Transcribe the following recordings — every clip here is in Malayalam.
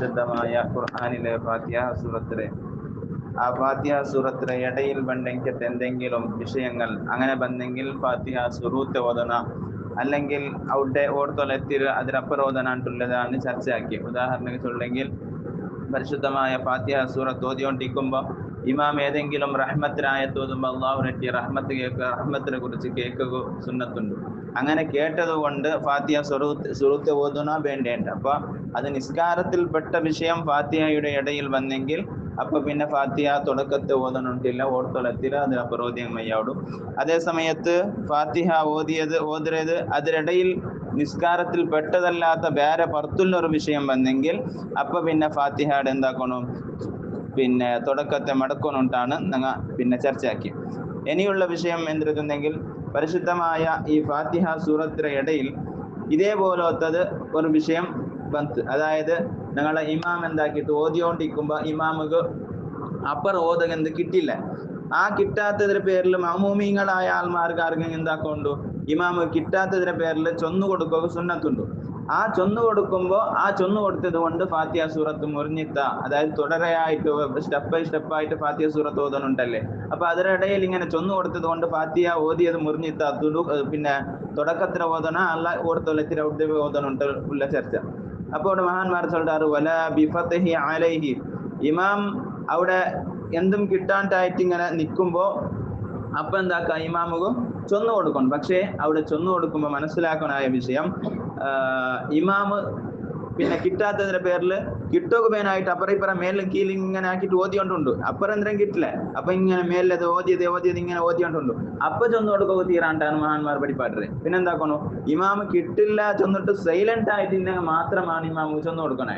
പരിശുദ്ധമായ ഖുർആനിലെ ഫാത്തിഹ സൂറത്തിലെ ആ ഫാത്തിഹ സൂറത്തിലെ ഇടയിൽ ബന്ധപ്പെട്ട എന്തെങ്കിലും വിഷയങ്ങൾ അങ്ങനെ ബന്ധെങ്കിൽ ഫാത്തിഹ സുറൂത്ത് ഓതന അല്ലെങ്കിൽ അവിടെ ഓർത്തൊലെത്തിര് അതിനപ്പുറം ഓതനായിട്ടുള്ളതാണ് ചർച്ചയാക്കി. ഉദാഹരണത്തിന് ചൊല്ലെങ്കിൽ പരിശുദ്ധമായ ഫാത്തിഹ സൂറത്ത് ഓതിക്കൊണ്ടിരിക്കുമ്പോൾ ഇമാം ഏതെങ്കിലും റഹ്മത്തിനായത്ത് ഓതുമ്പോൾ അള്ളാഹുനെറ്റി റഹ്മത്ത് കേൾക്കുക, റഹ്മത്തിനെ കുറിച്ച് കേൾക്കുക സുന്നത്തുണ്ട്. അങ്ങനെ കേട്ടത് കൊണ്ട് ഫാത്തിഹ സുറൂത്ത് ഓതുന വേണ്ടേണ്ട. അപ്പൊ അത് നിസ്കാരത്തിൽപ്പെട്ട വിഷയം ഫാത്തിഹയുടെ ഇടയിൽ വന്നെങ്കിൽ അപ്പൊ പിന്നെ ഫാത്തിഹ തുടക്കത്തെ ഓതണുണ്ടില്ല, ഓർത്തൊലത്തില്ല, അതിനപ്പുറം ഓതിയം മയ്യാടും. അതേ സമയത്ത് ഫാത്തിഹ ഓതരുത് അതിനിടയിൽ നിസ്കാരത്തിൽ പെട്ടതല്ലാത്ത വേറെ പുറത്തുള്ള ഒരു വിഷയം വന്നെങ്കിൽ അപ്പൊ പിന്നെ ഫാത്തിഹയുടെ എന്താക്കണം, പിന്നെ തുടക്കത്തെ മടക്കൊണ്ടാണ് ഞങ്ങൾ പിന്നെ ചർച്ചയാക്കി. ഇനിയുള്ള വിഷയം എന്തിരുന്നെങ്കിൽ പരിശുദ്ധമായ ഈ ഫാത്തിഹ സൂറത്തിലെ ഇടയിൽ ഇതേപോലത്തത് ഒരു വിഷയം ബന്ത്, അതായത് ഞങ്ങളെ ഇമാം എന്താക്കിയിട്ട് ഓതിക്കൊണ്ടിരിക്കുമ്പോൾ ഇമാമുക്ക് അപ്പർ ഓതകെന്ത് കിട്ടില്ല. ആ കിട്ടാത്തതിന്റെ പേരിൽ മഅ്മൂമീങ്ങളായ ആൾമാർക്ക് ആർക്കെങ്കിലും എന്താക്കൊണ്ടു ഇമാമ് കിട്ടാത്തതിന്റെ പേരിൽ ചൊന്നു കൊടുക്കുക സുന്നത്തുണ്ട്. ആ ചൊന്നു കൊടുക്കുമ്പോൾ ആ ചൊന്നു കൊടുത്തത് കൊണ്ട് ഫാത്തിഹ സൂറത്ത് മുറിഞ്ഞിത്ത, അതായത് തുടരെയായിട്ട് സ്റ്റെപ്പ് ബൈ സ്റ്റെപ്പായിട്ട് ഫാത്തിഹ സൂറത്ത് ഓതണുണ്ടല്ലേ. അപ്പൊ അതിനിടയിൽ ഇങ്ങനെ ചൊന്നു കൊടുത്തത് കൊണ്ട് ഫാത്തിഹ ഓതിയത് മുറിഞ്ഞിത്ത, പിന്നെ തുടക്കത്തിൽ ഓതണ അല്ല ഓർത്തൊലത്തിൽ അവിടെ ഓതണുണ്ട് ഉള്ള ചർച്ച. അപ്പോൾ അവിടെ മഹാന്മാർ ചൊല്ലാറ് വലാ ബിഫത്ഹി അലൈഹി, ഇമാം അവിടെ എന്തും കിട്ടാണ്ടായിട്ട് ഇങ്ങനെ നിൽക്കുമ്പോൾ അപ്പൊ എന്താക്കുക ഇമാമുകും ചൊന്നു കൊടുക്കണം. പക്ഷേ അവിടെ ചൊന്നു കൊടുക്കുമ്പോൾ മനസ്സിലാക്കാനായ വിഷയം ഇമാമ് പിന്നെ കിട്ടാത്തതിന്റെ പേരിൽ കിട്ടുകയായിട്ട് അപ്പുറം ഇപ്പുറം മേലും കീഴിൽ ഇങ്ങനെ ആക്കിയിട്ട് ഓതിക്കൊണ്ടുണ്ട്. അപ്പുറം എന്തെങ്കിലും കിട്ടില്ല, അപ്പൊ ഇങ്ങനെ മേലത് ഓതിയത് ഇങ്ങനെ ഓതിക്കൊണ്ടുണ്ട്. അപ്പൊ ചൊന്നു കൊടുക്കുക തീരാണ്ടാണ് മഹാന്മാർ പഠിപ്പാട്ടത്. പിന്നെന്താക്കണോ ഇമാമ് കിട്ടില്ല ചെന്നിട്ട് സൈലന്റ് ആയിട്ടില്ലെങ്കിൽ മാത്രമാണ് ഇമാമ് ചൊന്നു കൊടുക്കണേ.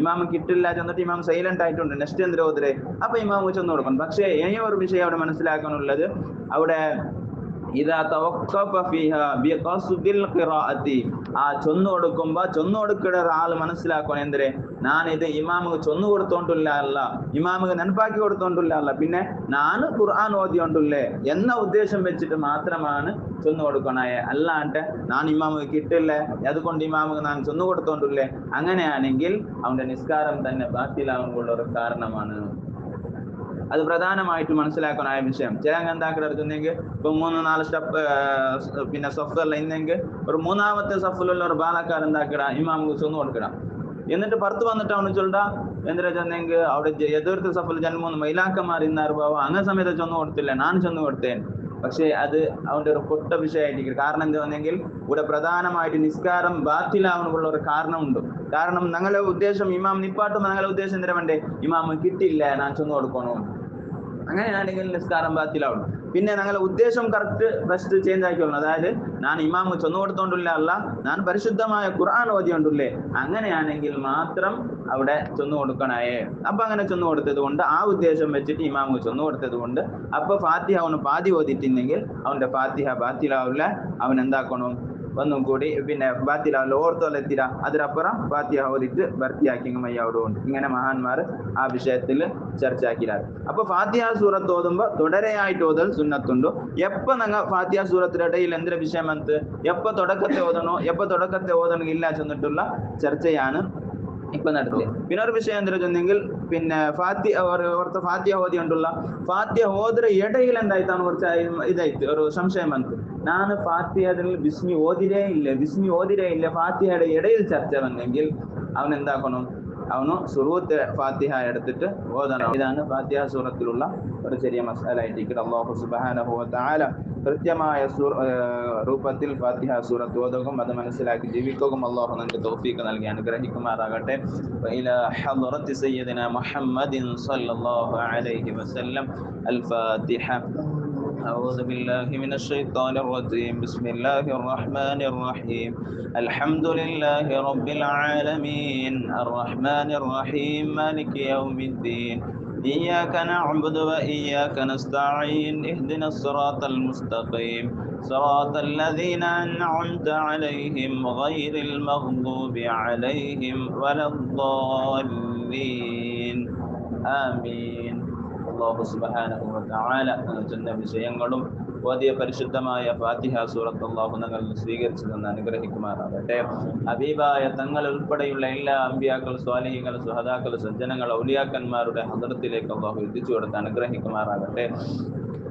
ഇമാമ് കിട്ടില്ല ചെന്നിട്ട് ഇമാം സൈലന്റ് ആയിട്ടുണ്ട്, നെക്സ്റ്റ് എന്തിരോതരെ അപ്പൊ ഇമാമ് ചൊന്നു കൊടുക്കണം. പക്ഷേ ഇനി ഒരു വിഷയം അവിടെ മനസ്സിലാക്കാനുള്ളത്, അവിടെ ഇതാ തവഖഫ ഫീഹാ ബിഖസ്ദിൽ ഖിറാഅത്തി, ആ ചൊന്നു കൊടുക്കുന്ന ആള് മനസ്സിലാക്കണം എന്തിരെ ഞാൻ ഇത് ഇമാമുക്ക് ചൊന്നു കൊടുത്തോണ്ടില്ല അല്ല, ഇമാമുക്ക് നെനപ്പാക്കി കൊടുത്തോണ്ടില്ല അല്ല, പിന്നെ ഞാൻ ഖുർആൻ ഓതിയോണ്ടില്ലേ എന്ന ഉദ്ദേശം വെച്ചിട്ട് മാത്രമാണ് ചൊന്നു കൊടുക്കണേ. അല്ലാണ്ട് ഞാൻ ഇമാമുക്ക് കിട്ടില്ലേ അതുകൊണ്ട് ഇമാമുക്ക് ഞാൻ ചൊന്നു കൊടുത്തോണ്ടില്ലേ, അങ്ങനെയാണെങ്കിൽ അവന്റെ നിസ്കാരം തന്നെ ബാത്തിലാകുമ്പോൾ ഒരു കാരണമാണ്. അത് പ്രധാനമായിട്ട് മനസ്സിലാക്കാനായ വിഷയം. ചില എന്താക്കി എടുക്കുന്നെങ്കിൽ ഇപ്പൊ 3-4 സ്റ്റെപ്പ് പിന്നെ സഫെല്ലാം ഇന്നെങ്കിൽ ഒരു മൂന്നാമത്തെ സഫിലുള്ള ഒരു ബാലക്കാരൻ എന്താക്കിട ഇമാമുക്ക് ചൊന്നു കൊടുക്കണം. എന്നിട്ട് പുറത്ത് വന്നിട്ട് അവന് ചൊല്ലാ എന്തിനാ ചെന്നെങ്കിൽ അവിടെ എതിർത്ത് സഫിൽ ജന്മൂന്ന് മൈലാക്കന്മാർ ഇന്നാറ് പോവാ അങ്ങനെ സമയത്ത് ചൊന്നു കൊടുത്തില്ല, ഞാൻ ചൊന്നു കൊടുത്തേൻ. പക്ഷെ അത് അവന്റെ ഒരു പൊട്ട വിഷയമായിരിക്കും. കാരണം എന്താണെങ്കിൽ ഇവിടെ പ്രധാനമായിട്ട് നിസ്കാരം ബാത്തിലാവുന്നുള്ള ഒരു കാരണമുണ്ട്. കാരണം ഞങ്ങളെ ഉദ്ദേശം ഇമാം നിപ്പാട്ടുമ്പോൾ ഞങ്ങളെ ഉദ്ദേശം എന്തിനാ വേണ്ടേ, ഇമാമ് കിട്ടില്ല ഞാൻ ചൊന്നു കൊടുക്കണോ, അങ്ങനെയാണെങ്കിൽ നിസ്കാരം ബാത്തിലാവും. പിന്നെ ഞങ്ങളെ ഉദ്ദേശം കറക്റ്റ് ഫസ്റ്റ് ചേഞ്ച് ആക്കിക്കണം. അതായത് ഞാൻ ഇമാമ് ചൊന്നു കൊടുത്തോണ്ടില്ല അല്ല, ഞാൻ പരിശുദ്ധമായ ഖുർആൻ ഓതിയോണ്ടില്ലേ, അങ്ങനെയാണെങ്കിൽ മാത്രം അവിടെ ചൊന്നു കൊടുക്കണേ. അപ്പൊ അങ്ങനെ ചൊന്നു കൊടുത്തത് കൊണ്ട് ആ ഉദ്ദേശം വെച്ചിട്ട് ഇമാമ് ചൊന്നു കൊടുത്തത് കൊണ്ട് അപ്പൊ ഫാത്തിഹ അവന് പാതി ഓതിട്ടില്ലെങ്കിൽ അവന്റെ ഫാത്തിഹ ബാത്തിലാവില്ല. അവൻ എന്താക്കണം ഒന്നും കൂടി പിന്നെ ബാത്തിലാവില്ല, ഓർത്തൊലെത്തിര അതിനപ്പുറം ഫാത്തിഹ ഓതിട്ട് ഭർത്തിയാക്കി മയ്യാവോടുകൊണ്ട്. ഇങ്ങനെ മഹാന്മാർ ആ വിഷയത്തിൽ ചർച്ചയാക്കിയാണ്. അപ്പൊ ഫാത്തിഹ സൂറത്ത് ഓതുമ്പോ തുടരെയായിട്ട് ഓതൽ സുന്നത്തുണ്ടോ. എപ്പൊ നിങ്ങൾ ഫാത്തിഹ സൂറത്തിന്റെ ഇടയിൽ എന്തൊരു വിഷയം വന്ന് എപ്പൊ തുടക്കത്തെ ഓതണോ എപ്പൊ തുടക്കത്തെ ഓതണോ ഇല്ല ചെന്നിട്ടുള്ള ചർച്ചയാണ് ഇപ്പൊ നടത്തിയത്. പിന്നെ ഒരു വിഷയം എന്താ ചെന്നെങ്കിൽ പിന്നെ ഫാത്തിഹ ഓതിയോണ്ടുള്ള ഫാത്തിഹ ഓതിര ഇടയിൽ എന്തായിട്ടാണ് കുറച്ച് ഇതായിട്ട് ഒരു സംശയം വന്നത്. ഞാൻ ഫാത്തിഹയിൽ ബിസ്മി ഓതിരേ ഇല്ല ഫാത്തിഹയുടെ ഇടയിൽ ചർച്ച വന്നെങ്കിൽ അവൻ എന്താക്കണം, അവന് സുറൂത്ത് ഫാത്തിഹ എടുത്തിട്ട് ഓതണം. ഇതാണ് ഫാത്തിഹ സൂറത്തിലുള്ള ഒരു ചെറിയ മസാലയായിട്ട് അല്ലാഹു സുബ്ഹാനഹു വ തആല കൃത്യമായ രൂപത്തിൽ ഫാത്തിഹ സൂറത്ത് ഓതുകയും അത് മനസ്സിലാക്കി ജീവിക്കുകയും അല്ലാഹു നമുക്ക് തൗഫീഖ് നൽകി അനുഗ്രഹിക്കുമാറാകട്ടെ. ഇലാ ഹളറത്തി സയ്യിദിനാ മുഹമ്മദിൻ സ്വല്ലല്ലാഹു അലൈഹി വസല്ലം. അൽ ഫാത്തിഹ. أعوذ بالله من الشيطان الرجيم. بسم الله الرحمن الرحيم. الحمد لله رب العالمين الرحمن الرحيم مالك يوم الدين إياك نعبد وإياك نستعين اهدنا الصراط المستقيم صراط الذين أنعمت عليهم غير المغضوب عليهم ولا الضالين آمين. അല്ലാഹു സുബ്ഹാനഹു വ തആല ജന്ന വിഷയങ്ങളും ഓതിയ പരിശുദ്ധമായ ഫാത്തിഹ സൂറത്ത് അല്ലാഹു ഞങ്ങൾ സ്വീകരിച്ചു തന്ന് അനുഗ്രഹിക്കുമാറാകട്ടെ. ഹബീബായ തങ്ങൾ ഉൾപ്പെടെയുള്ള എല്ലാ അമ്പിയാക്കൾ, സ്വാലിഹീങ്ങൾ, സുഹദാക്കൾ, സജ്ജനങ്ങൾ, ഔലിയാക്കന്മാരുടെ ഹദറത്തിലേക്ക് അല്ലാഹു എത്തിച്ചു കൊടുത്ത് അനുഗ്രഹിക്കുമാറാകട്ടെ.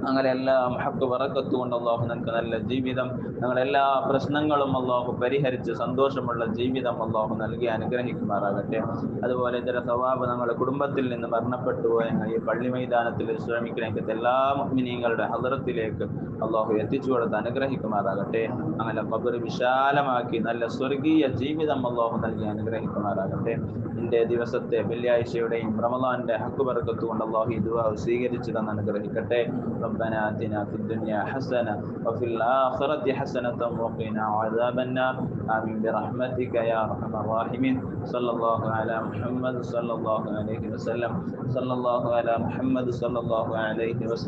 അങ്ങനെ എല്ലാം ഹക്ക് ബറക്കത്ത് കൊണ്ട് അല്ലാഹു നമുക്ക് നല്ല ജീവിതം, ഞങ്ങളെല്ലാ പ്രശ്നങ്ങളും അല്ലാഹു പരിഹരിച്ച് സന്തോഷമുള്ള ജീവിതം അല്ലാഹു നൽകി അനുഗ്രഹിക്കുമാറാകട്ടെ. അതുപോലെ ഇതര സവാബ് ഞങ്ങളുടെ കുടുംബത്തിൽ നിന്ന് മരണപ്പെട്ടു പോയ ഈ പള്ളി മൈതാനത്തിൽ ശ്രമിക്കുന്ന എല്ലാ മുഅ്മിനീങ്ങളുടെ ഹദറത്തിലേക്ക് അല്ലാഹു എത്തിച്ചു കൊടുത്ത് അനുഗ്രഹിക്കുമാറാകട്ടെ. അങ്ങനെ ഖബർ വിശാലമാക്കി നല്ല സ്വർഗീയ ജീവിതം അല്ലാഹു നൽകി അനുഗ്രഹിക്കുമാറാകട്ടെ. ഇന്റെ ദിവസത്തെ വെള്ളിയാഴ്ചയുടെയും റമളാന്റെ ഹക്ക് ബറക്കത്ത് കൊണ്ട് അല്ലാഹു ഈ ദുആ സ്വീകരിച്ചു തന്ന് അനുഗ്രഹിക്കട്ടെ. ربنا آتنا في الدنيا حسنة وفي الآخرة حسنة وقنا عذاب النار آمين برحمتك يا أرحم الراحمين. صلى الله على محمد صلى الله عليه وسلم. صلى الله على محمد صلى الله عليه وسلم.